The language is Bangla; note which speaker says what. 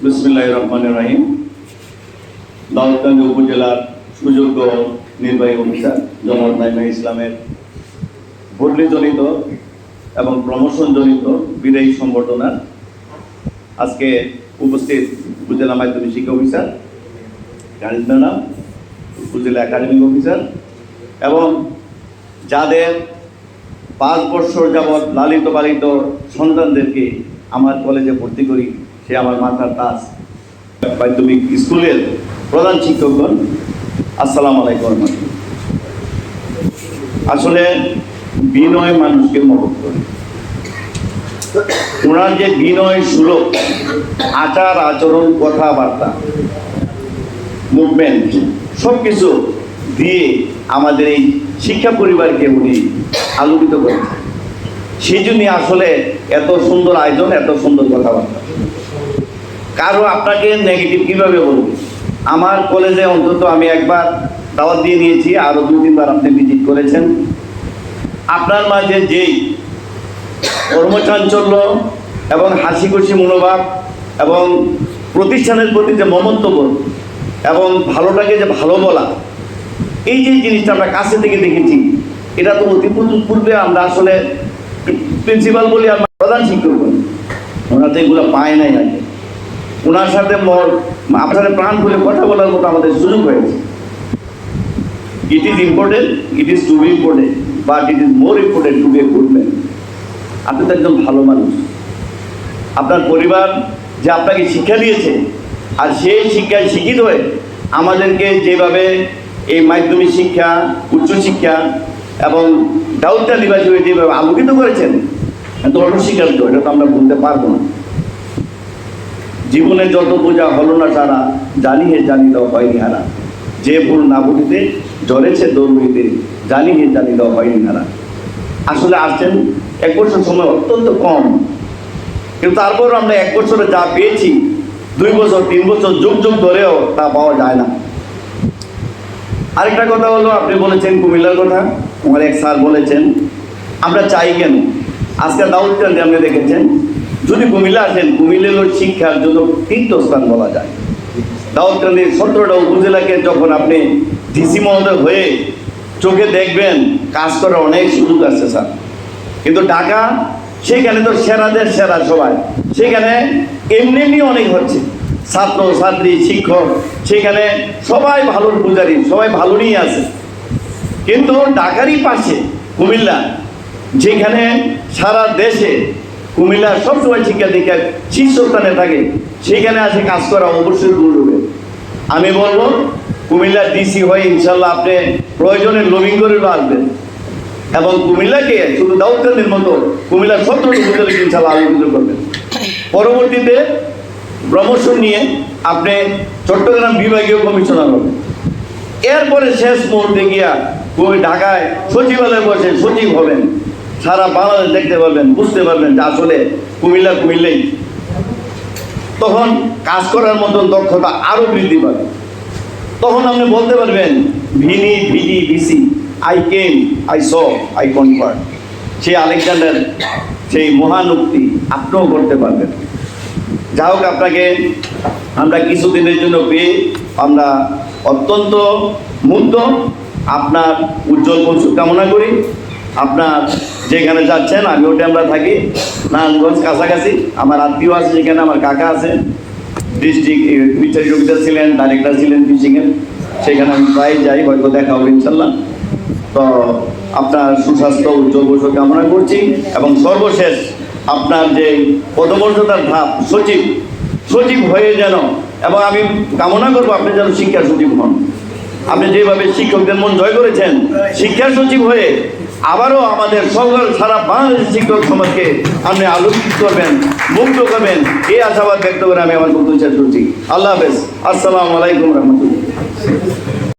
Speaker 1: বিসমিল্লাহির রহমানির রহিম। দাউদকান্দি উপজেলার সুযোগ্য নির্বাহী অফিসার জনাব নাইমা ইসলামের বদলিজনিত এবং প্রমোশনজনিত বিদায়ী সংবর্ধনার আজকে উপস্থিত উপজেলা মাধ্যমিক শিক্ষা অফিসার, গার্লস ম্যাডাম, উপজেলা একাডেমিক অফিসার এবং যাদের 5 বছর যাবৎ লালিত পালিত সন্তানদেরকে আমার কলেজে ভর্তি করি, সে আমার মাথার তাজ মাধ্যমিক স্কুলের প্রধান শিক্ষকগণ, আসসালামু আলাইকুম। আসলে বিনয় মানুষকে মহৎ করে। ওনার যে বিনয় সুলভ আচার আচরণ, কথাবার্তা, মুভমেন্ট সব কিছু দিয়ে আমাদের এই শিক্ষা পরিবারকে উনি আলোকিত করেছেন। সেই জন্যই আসলে এত সুন্দর আয়োজন, এত সুন্দর কথাবার্তা। কারো আপনাকে নেগেটিভ কীভাবে বলবো? আমার কলেজে অন্তত আমি একবার দাওয়াত দিয়ে নিয়েছি, আরও 2-3 বার আপনি ভিজিট করেছেন। আপনার মাঝে যেই কর্মচাঞ্চল্য এবং হাসি খুশি মনোভাব এবং প্রতিষ্ঠানের প্রতি যে মমত্ববোধ এবং ভালোটাকে যে ভালো বলা, এই যে জিনিসটা আমরা কাছে থেকে দেখেছি, এটা তো অতি পূর্বে আমরা আসলে প্রিন্সিপাল বলি আর প্রধান শিক্ষক বলি, ওনারা তো এগুলো পায় নাই আগে। ওনার সাথে আপনাদের প্রাণ খুলে কথা বলার মতো আমাদের সুযোগ হয়েছে। It is important, it is to be important, but it is more important to be a good man. আপনি তো একজন ভালো মানুষ। আপনার পরিবার যে আপনাকে শিক্ষা দিয়েছে, আর সেই শিক্ষায় শিক্ষিত হয়ে আমাদেরকে যেভাবে এই মাধ্যমিক শিক্ষা, উচ্চশিক্ষা এবং দাউদকান্দি হয়ে যেভাবে আলোকিত করেছেন, এত অস্বীকার্য, এটা তো আমরা বলতে পারবো না। জীবনে যত পূজা হলো না সারা, জানিয়ে জানিল হয়নি হারা। যে ফুল না বুঝিতে জ্বরেছে দৌড়িতে, জানিয়ে জানিল হয়নি হারা। আসলে আসছেন 1 বছর সময় অত্যন্ত কম, কিন্তু তারপর আমরা 1 বছরে যা পেয়েছি, 2 বছর 3 বছর যুগ যুগ ধরেও তা পাওয়া যায় না। আরেকটা কথা হলো, আপনি বলেছেন কুমিল্লার কথা, আমার এক স্যার বলেছেন আমরা চাই কেন। আজকে দাউদকান্দি আপনি দেখেছেন, যদি কুমিল্লা আসেন, কুমিল্লার শিক্ষার জন্য তীর্থস্থান বলা যায়। দাউদকান্দির 17টা উপজেলাকে যখন আপনি ডিসি মহোদয় হয়ে চোখে দেখবেন, কাজ করার অনেক সুযোগ আছে স্যার। কিন্তু ঢাকা, সেখানে তো সেরাদের সেরা সবাই, সেখানে এমনি অনেক হচ্ছে, ছাত্র ছাত্রী শিক্ষক, সেখানে সবাই ভালোর পূজারী, সবাই ভালো নিয়ে আছে। কিন্তু ঢাকারই পাশে কুমিল্লা, যেখানে সারা দেশে কুমিল্লা সবসময় শিক্ষা দীক্ষার শীর্ষস্থানে থাকে, সেখানে আসে কাজ করা অবশ্যই করবে। আমি বলবো কুমিল্লার ডিসি হয়ে ইনশাল্লাহ আপনি প্রয়োজনে লবিং করে আসবেন এবং কুমিল্লাকে শুধু দাউদকান্দির মতো কুমিল্লার 17টি উপজেলাকে ইনশাল্লাহ আলোকিত করবেন। পরবর্তীতে প্রমোশন নিয়ে আপনি চট্টগ্রাম বিভাগীয় কমিশনার হবেন। এরপরে শেষ মুহূর্তে গিয়া ঢাকায় সচিবালয়ে বসে সচিব হবেন। সারা বাংলাদেশ দেখতে পারবেন, বুঝতে পারবেন যে আসলে কুমিল্লাই। তখন কাজ করার মতন দক্ষতা আরও বৃদ্ধি পাবে। তখন আপনি বলতে পারবেন VC, I came, I saw, I কনফার্ট। সেই আলেকজান্ডার, সেই মহান উক্তি আপনিও করতে পারবেন। যা হোক, আপনাকে আমরা কিছুদিনের জন্য পেয়ে আমরা অত্যন্ত মুগ্ধ। আপনার উজ্জ্বল ভবিষ্যৎ কামনা করি। আপনার যেখানে যাচ্ছেন, আমি ওটা আমরা থাকি নারায়ণগঞ্জ কাছাকাছি, আমার আত্মীয় আছে যেখানে, আমার কাকা আছে, ডিস্ট্রিক্ট ফিশারি অফিসার ছিলেন, ডাইরেক্টর ছিলেন ফিশিংয়ের, সেখানে আমি প্রায় যাই, হয়তো দেখা হবে ইনশাল্লাহ। তো আপনার সুস্বাস্থ্য, উজ্জ্বল ভবিষ্যৎ কামনা করছি। এবং সর্বশেষ আপনার যে পদমর্যাদার ধাপ সচিব হয়ে যেন, এবং আমি কামনা করবো আপনি যেন শিক্ষা সচিব হন। আপনি যেভাবে শিক্ষকদের মন জয় করেছেন, শিক্ষা সচিব হয়ে আবারও আমাদের সকল সারা বাংলাদেশের শিক্ষক সমাজকে আপনি আলোকিত করবেন, মুগ্ধ করবেন, এই আশাবাদ ব্যক্ত করে আমি আমার বক্তব্য শেষ করছি। আল্লাহ হাফেজ। আসসালামু আলাইকুম রহমতুল্লাহ।